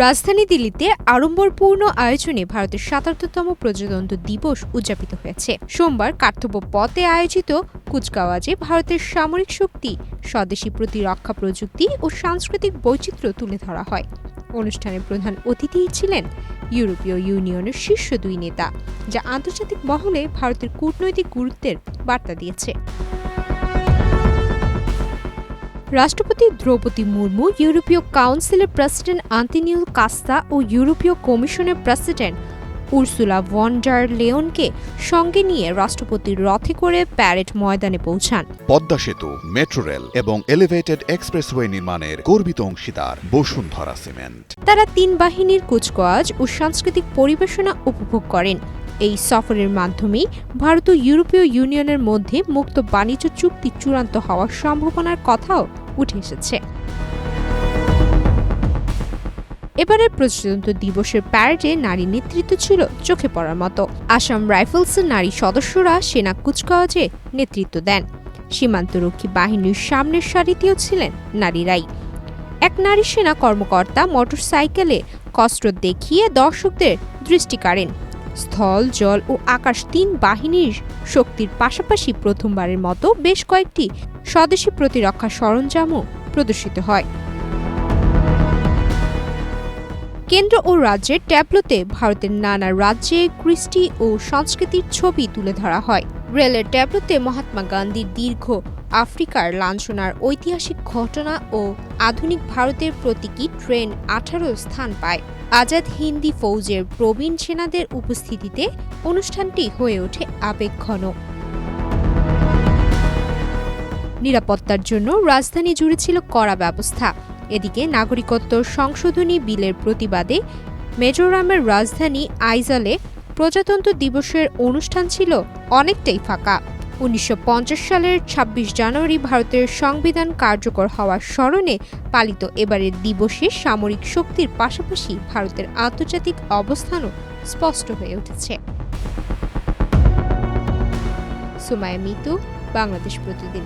রাজধানী দিল্লিতে আড়ম্বরপূর্ণ আয়োজনে ভারতের ৭৭তম প্রজাতন্ত্র দিবস উদযাপিত হয়েছে। সোমবার কর্তব্য পথে আয়োজিত কুচকাওয়াজে ভারতের সামরিক শক্তি, স্বদেশী প্রতিরক্ষা প্রযুক্তি ও সাংস্কৃতিক বৈচিত্র্য তুলে ধরা হয়। অনুষ্ঠানে প্রধান অতিথি ছিলেন ইউরোপীয় ইউনিয়নের শীর্ষ দুই নেতা, যা আন্তর্জাতিক মহলে ভারতের কূটনৈতিক গুরুত্বের বার্তা দিয়েছে। রাষ্ট্রপতি দ্রৌপদী মুর্মু, ইউরোপীয় কাউন্সিলের প্রেসিডেন্ট আন্তোনিও কাস্তা ও ইউরোপীয় কমিশনের প্রেসিডেন্ট উর্সুলা ভন ডার লেয়েনকে সঙ্গে নিয়ে রাষ্ট্রপতির রথে করে প্যারেড ময়দানে পৌঁছান। পদ্মা সেতু, মেট্রো রেল এবং এলিভেটেড এক্সপ্রেসওয়ে নির্মাণের গর্বিত অংশীদার বসুন্ধরা সিমেন্ট। তারা তিন বাহিনীর কুচকাওয়াজ ও সাংস্কৃতিক পরিবেশনা উপভোগ করেন। এই সফরের মাধ্যমেই ভারত ও ইউরোপীয় ইউনিয়নের মধ্যে মুক্ত বাণিজ্য চুক্তি চূড়ান্ত হওয়ার সম্ভাবনার কথাও উঠে এসেছে। এবারের প্রজাতন্ত্র দিবসের প্যারেডে নারী নেতৃত্ব ছিল চোখে পড়ার মতো। আসাম রাইফেলসের নারী সদস্যরা সেনা কুচকাওয়াজে নেতৃত্ব দেন। সীমান্তরক্ষী বাহিনীর সামনের সারিতেও ছিলেন নারীরাই। এক নারী সেনা কর্মকর্তা মোটরসাইকেলে কসরত দেখিয়ে দর্শকদের দৃষ্টি কাড়েন। স্থল, জল ও আকাশ তিন বাহিনীর শক্তির পাশাপাশি প্রথমবারের মতো বেশ কয়েকটি স্বদেশী প্রতিরক্ষা সরঞ্জামও প্রদর্শিত হয়। কেন্দ্র ও রাজ্যের ট্যাবলোতে ভারতের নানা রাজ্যে কৃষ্টি ও সংস্কৃতির ছবি তুলে ধরা হয়। রেলের ট্যাবলোতে মহাত্মা গান্ধীর দীর্ঘ আফ্রিকার লাঞ্ছনার ঐতিহাসিক ঘটনা ও আধুনিক ভারতের প্রতীকী ট্রেন 18 স্থান পায়। আজাদ হিন্দি ফৌজের প্রবীণ সেনাদের উপস্থিতিতে অনুষ্ঠানটি হয়ে ওঠে আবেগঘন। নিরাপত্তার জন্য রাজধানী জুড়ে ছিল কড়া ব্যবস্থা। এদিকে নাগরিকত্ব সংশোধনী বিলের প্রতিবাদে মিজোরামের রাজধানী আইজলে প্রজাতন্ত্র দিবসের অনুষ্ঠান ছিল অনেকটাই ফাঁকা। ১৯৫০ সালের ২৬ জানুয়ারি ভারতের সংবিধান কার্যকর হওয়ার স্মরণে পালিত এবারের দিবসে সামরিক শক্তির পাশাপাশি ভারতের আন্তর্জাতিক অবস্থানও স্পষ্ট হয়ে উঠেছে। সুমাইয়া মিতু, বাংলাদেশ প্রতিদিন।